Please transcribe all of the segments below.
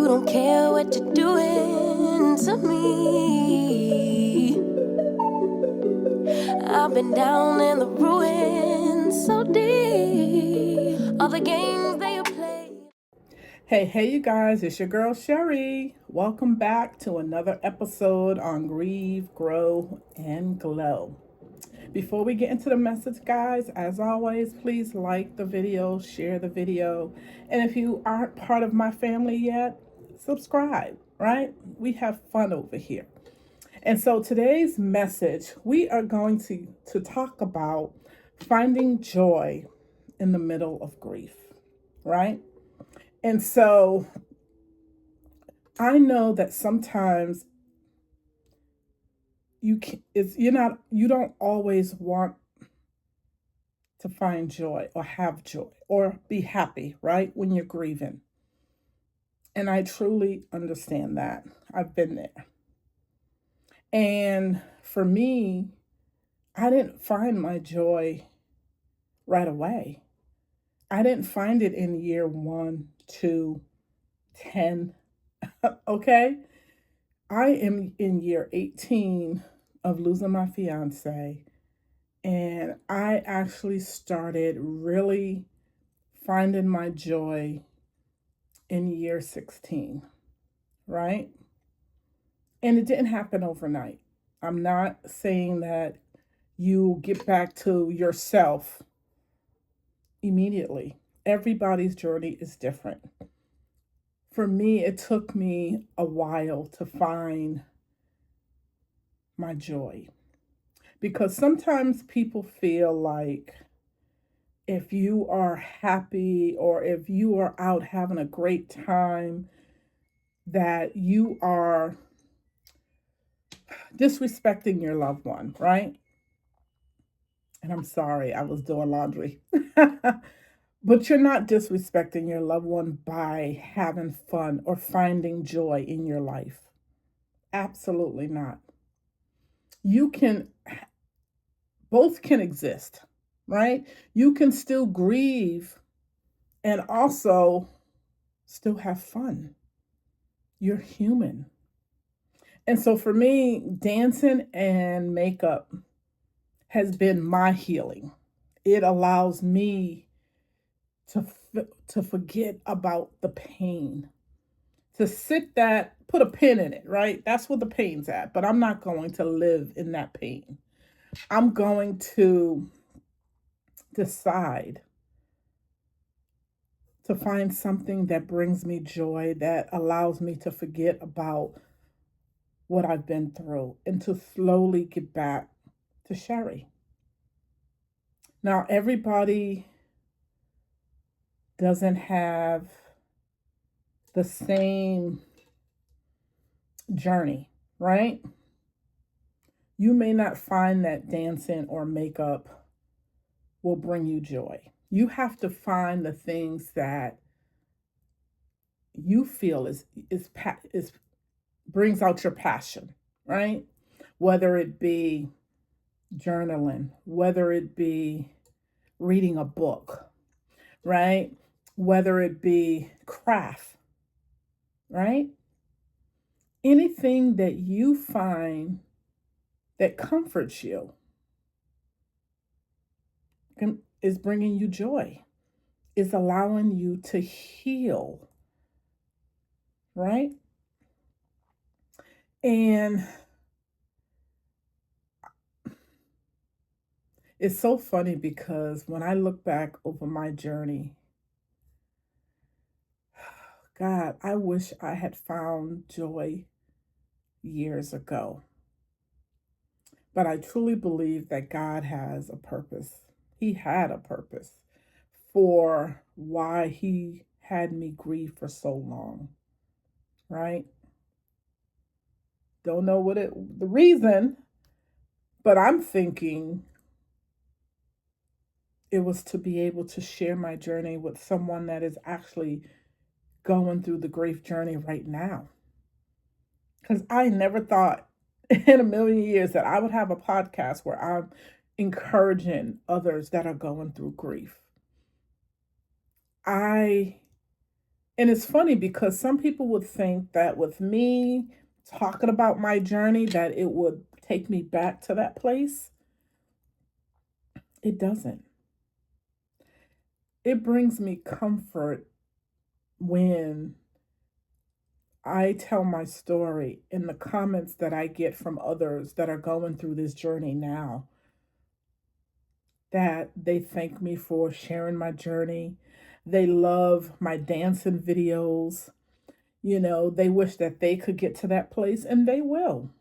You don't care what you're doing to me. I've been down in the ruins so deep. All the games that you play. Hey, you guys, it's your girl Cherie. Welcome back to another episode on Grieve, Grow, and Glow. Before we get into the message, guys, as always, please like the video, share the video, and if you aren't part of my family yet, subscribe, right? We have fun over here. And so today's message, we are going to talk about finding joy in the middle of grief, right? And so I know that sometimes you don't always want to find joy or have joy or be happy, right? When you're grieving. And I truly understand that. I've been there. And for me, I didn't find my joy right away. I didn't find it in year 1, 2, 10. Okay? I am in year 18 of losing my fiancé, and I actually started really finding my joy in year 16, right? And it didn't happen overnight. I'm not saying that you get back to yourself immediately. Everybody's journey is different. For me, it took me a while to find my joy. Because sometimes people feel like if you are happy or if you are out having a great time, that you are disrespecting your loved one, right? And I'm sorry, I was doing laundry. But you're not disrespecting your loved one by having fun or finding joy in your life. Absolutely not. You can, both can exist, right? You can still grieve and also still have fun. You're human. And so for me, dancing and makeup has been my healing. It allows me to forget about the pain, to put a pin in it, right? That's where the pain's at. But I'm not going to live in that pain. I'm going to decide to find something that brings me joy, that allows me to forget about what I've been through and to slowly get back to Cherie. Now, everybody doesn't have the same journey, right? You may not find that dancing or makeup will bring you joy. You have to find the things that you feel is brings out your passion, right? Whether it be journaling, whether it be reading a book, right? Whether it be craft, right? Anything that you find that comforts you is bringing you joy, is allowing you to heal, right? And it's so funny because when I look back over my journey, God, I wish I had found joy years ago. But I truly believe that God has a purpose. He had a purpose for why He had me grieve for so long, right? Don't know the reason, but I'm thinking it was to be able to share my journey with someone that is actually going through the grief journey right now. Because I never thought in a million years that I would have a podcast where I'm encouraging others that are going through grief. I And it's funny because some people would think that with me talking about my journey that it would take me back to that place. It doesn't. It brings me comfort when I tell my story in the comments that I get from others that are going through this journey now, that they thank me for sharing my journey. They love my dancing videos. They wish that they could get to that place, and they will.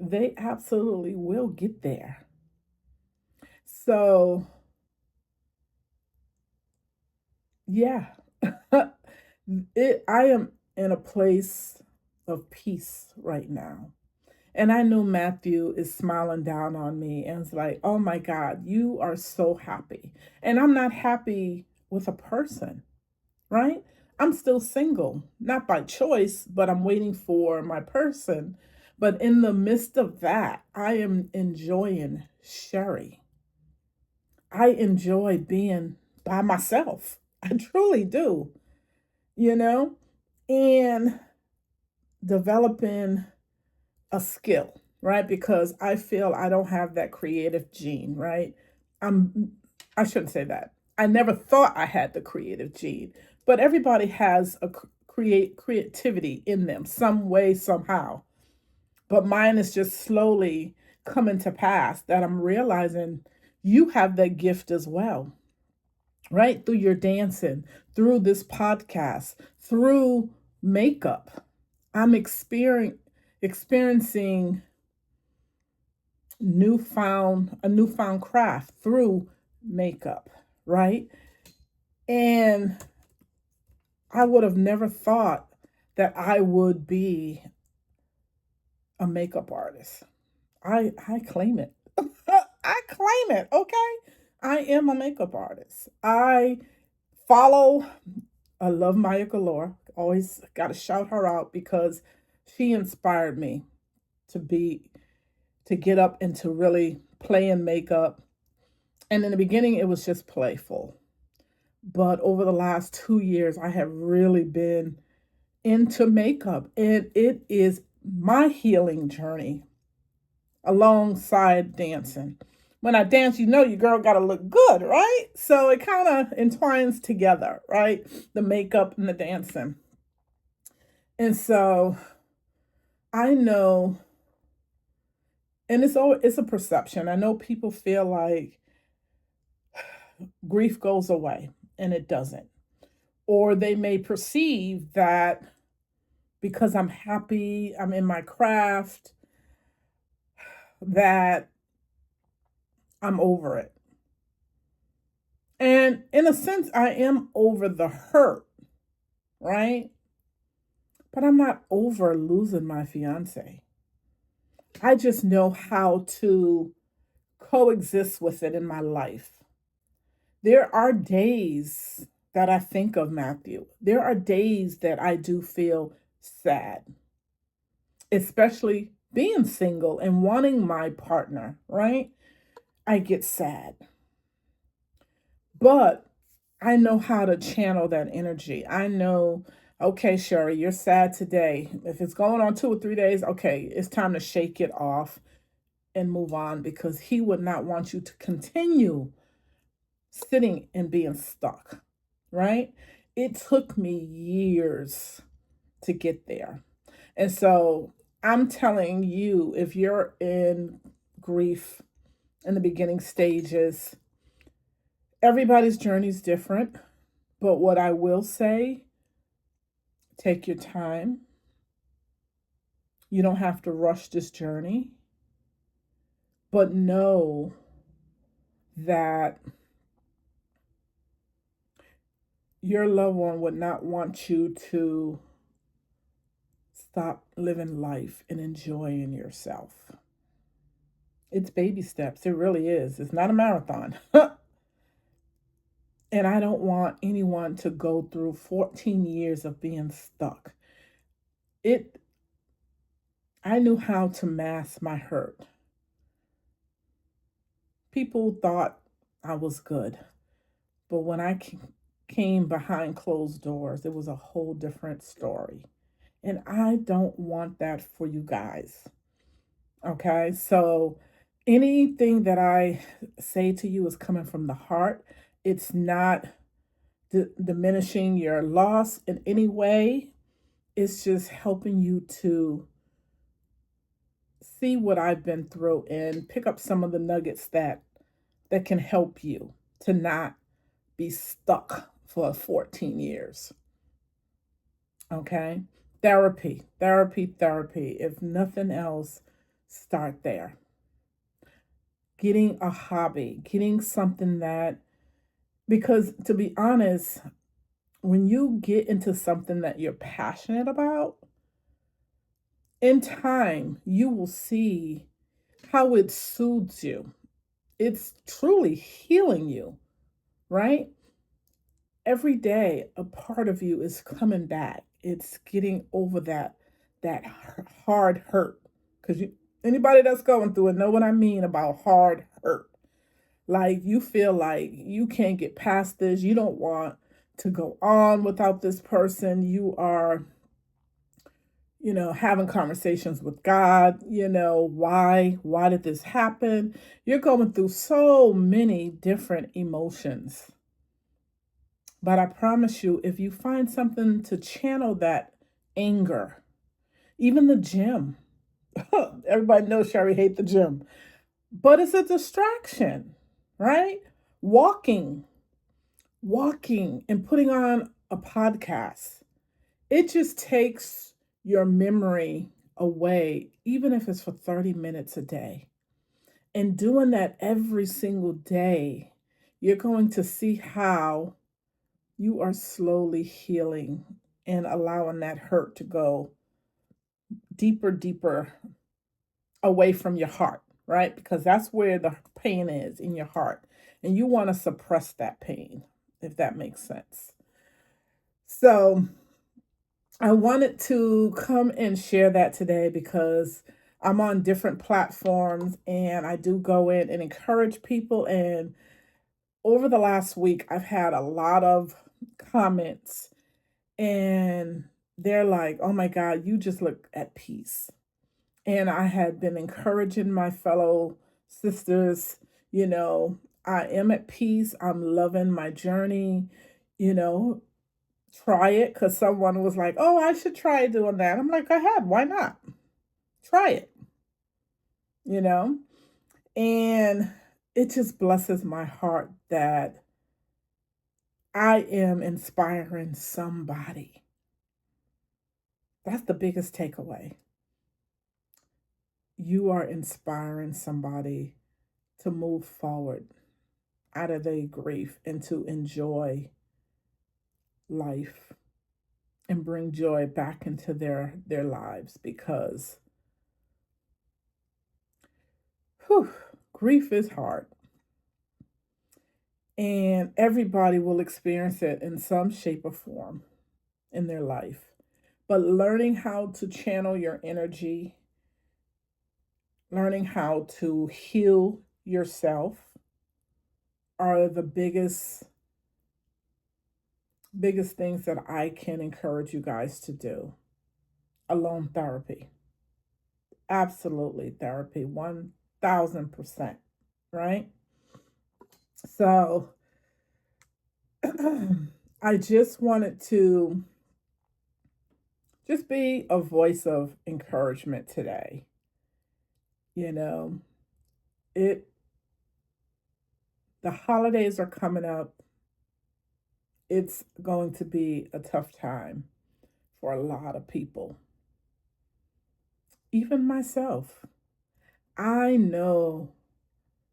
They absolutely will get there. So, yeah, I am in a place of peace right now. And I know Matthew is smiling down on me and it's like, oh my God, you are so happy. And I'm not happy with a person, right? I'm still single, not by choice, but I'm waiting for my person. But in the midst of that, I am enjoying Cherie. I enjoy being by myself. I truly do, you know, and developing a skill, right? Because I feel I don't have that creative gene, right? I'm I shouldn't say that. I never thought I had the creative gene, but everybody has a creativity in them some way somehow. But mine is just slowly coming to pass that I'm realizing you have that gift as well, right? Through your dancing, through this podcast, through makeup. I'm experiencing a newfound craft through makeup, right? And I would have never thought that I would be a makeup artist. I claim it. I claim it, okay? I am a makeup artist. Follow I love Maya Galore. Always got to shout her out because she inspired me to be to get up and to really play in makeup. And in the beginning, it was just playful. But over the last 2 years, I have really been into makeup. And it is my healing journey alongside dancing. When I dance, your girl got to look good, right? So it kind of entwines together, right? The makeup and the dancing. And so I know, and it's a perception. I know people feel like grief goes away, and it doesn't. Or they may perceive that because I'm happy, I'm in my craft, that I'm over it. And in a sense, I am over the hurt, right? But I'm not over losing my fiance. I just know how to coexist with it in my life. There are days that I think of Matthew. There are days that I do feel sad, especially being single and wanting my partner, right? I get sad. But I know how to channel that energy. I know, okay, Cherie, you're sad today. If it's going on 2 or 3 days, okay, it's time to shake it off and move on because he would not want you to continue sitting and being stuck, right? It took me years to get there. And so I'm telling you, if you're in grief in the beginning stages, everybody's journey is different. But what I will say, take your time. You don't have to rush this journey, but know that your loved one would not want you to stop living life and enjoying yourself. It's baby steps. It really is. It's not a marathon. And I don't want anyone to go through 14 years of being stuck. It I knew how to mask my hurt. People thought I was good. But when I came behind closed doors, it was a whole different story. And I don't want that for you guys. Okay. So anything that I say to you is coming from the heart. It's not diminishing your loss in any way. It's just helping you to see what I've been through and pick up some of the nuggets that can help you to not be stuck for 14 years. Okay? Therapy, therapy, therapy. If nothing else, start there. Getting a hobby, getting something that, because to be honest, when you get into something that you're passionate about, in time, you will see how it soothes you. It's truly healing you, right? Every day a part of you is coming back. It's getting over that hard hurt. Because you, anybody that's going through it know what I mean about hard hurt. Like you feel like you can't get past this. You don't want to go on without this person. You are, having conversations with God, why did this happen? You're going through so many different emotions. But I promise you, if you find something to channel that anger, even the gym, everybody knows Cherie hates the gym, but it's a distraction, right? Walking, walking and putting on a podcast, it just takes your memory away, even if it's for 30 minutes a day. And doing that every single day, you're going to see how you are slowly healing and allowing that hurt to go deeper, deeper away from your heart, right? Because that's where the pain is, in your heart. And you want to suppress that pain, if that makes sense. So I wanted to come and share that today because I'm on different platforms and I do go in and encourage people. And over the last week, I've had a lot of comments and they're like, oh my God, you just look at peace. And I had been encouraging my fellow sisters, I am at peace. I'm loving my journey, you know, try it. Because someone was like, oh, I should try doing that. I'm like, go ahead. Why not? Try it, you know? And it just blesses my heart that I am inspiring somebody. That's the biggest takeaway. You are inspiring somebody to move forward out of their grief and to enjoy life and bring joy back into their lives because grief is hard and everybody will experience it in some shape or form in their life. But learning how to channel your energy, learning how to heal yourself are the biggest things that I can encourage you guys to do. Alone therapy. Absolutely therapy. 1000%. Right? So I just wanted to just be a voice of encouragement today. It the holidays are coming up. It's going to be a tough time for a lot of people. Even myself. I know.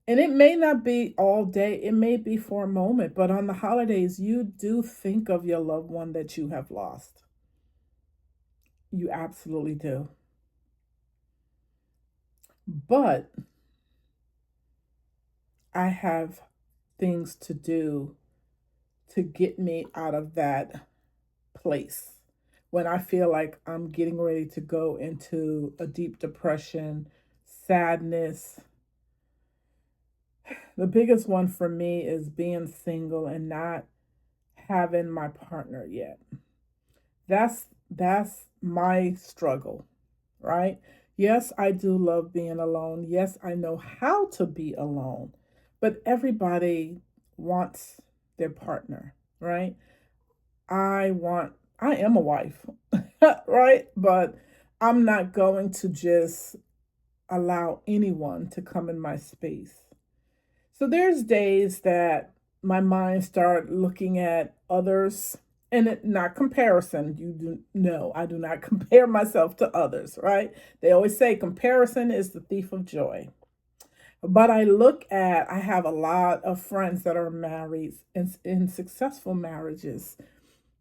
And it may not be all day, it may be for a moment, but on the holidays, you do think of your loved one that you have lost. You absolutely do. But I have things to do to get me out of that place. When I feel like I'm getting ready to go into a deep depression, sadness, the biggest one for me is being single and not having my partner yet. That's my struggle, right? Yes, I do love being alone. Yes, I know how to be alone. But everybody wants their partner, right? I am a wife, right? But I'm not going to just allow anyone to come in my space. So there's days that my mind start looking at others, and not comparison. You do no, I do not compare myself to others, right? They always say comparison is the thief of joy. But I have a lot of friends that are married in successful marriages,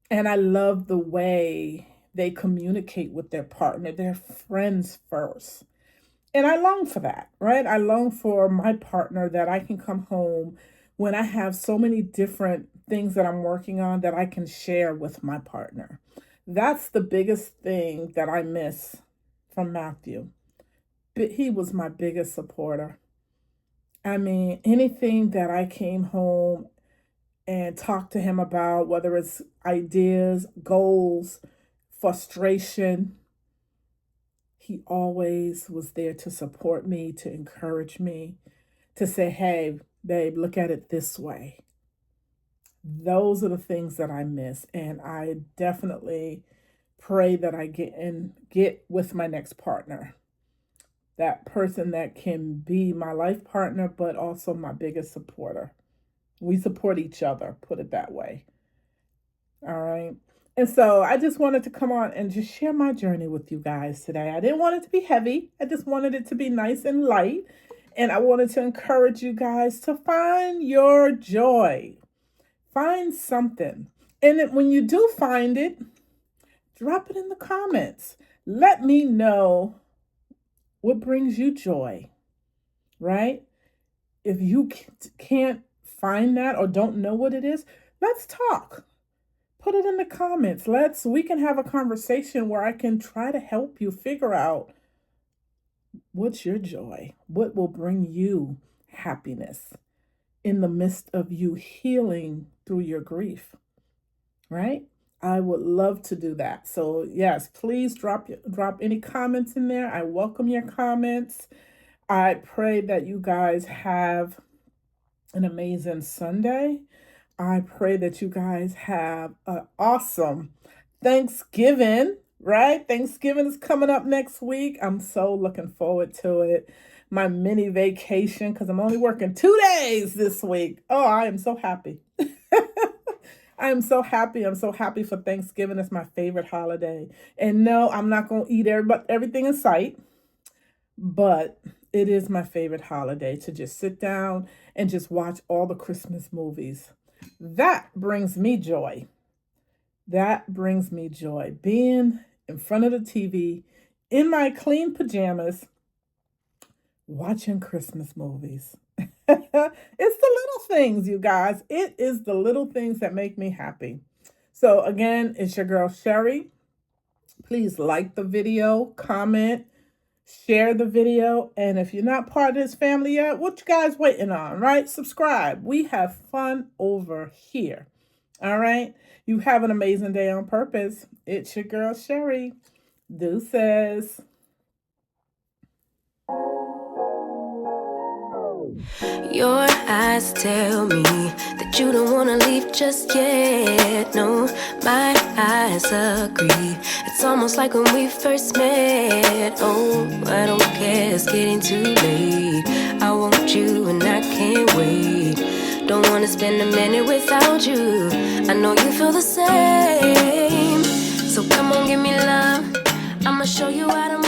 and I love the way they communicate with their partner. They're friends first. And I long for that, right? I long for my partner that I can come home when I have so many different things that I'm working on that I can share with my partner. That's the biggest thing that I miss from Matthew. But he was my biggest supporter. I mean, anything that I came home and talked to him about, whether it's ideas, goals, frustration, he always was there to support me, to encourage me, to say, hey, babe, look at it this way. Those are the things that I miss. And I definitely pray that I get with my next partner. That person that can be my life partner, but also my biggest supporter. We support each other, put it that way. All right. And so I just wanted to come on and just share my journey with you guys today. I didn't want it to be heavy. I just wanted it to be nice and light. And I wanted to encourage you guys to find your joy. Find something. And when you do find it, drop it in the comments. Let me know what brings you joy, right? If you can't find that or don't know what it is, let's talk. Put it in the comments. We can have a conversation where I can try to help you figure out what's your joy, what will bring you happiness in the midst of you healing through your grief, right? I would love to do that. So yes, please drop any comments in there. I welcome your comments. I pray that you guys have an amazing Sunday. I pray that you guys have an awesome Thanksgiving, right? Thanksgiving is coming up next week. I'm so looking forward to it. My mini vacation, because I'm only working 2 days this week. Oh, I am so happy. I am so happy. I'm so happy for Thanksgiving. It's my favorite holiday. And no, I'm not going to eat everything in sight, but it is my favorite holiday to just sit down and just watch all the Christmas movies. That brings me joy. That brings me joy. Being in front of the TV in my clean pajamas, watching Christmas movies. It's the little things, you guys. It is the little things that make me happy. So again, it's your girl Cherie. Please like the video, comment, share the video. And if you're not part of this family yet, what you guys waiting on, right? Subscribe. We have fun over here. All right. You have an amazing day on purpose. It's your girl Cherie. Deuces. Your eyes tell me that you don't wanna leave just yet. No, my eyes agree. It's almost like when we first met. Oh, I don't care, it's getting too late. I want you and I can't wait. Don't wanna spend a minute without you. I know you feel the same. So come on, give me love. I'ma show you how to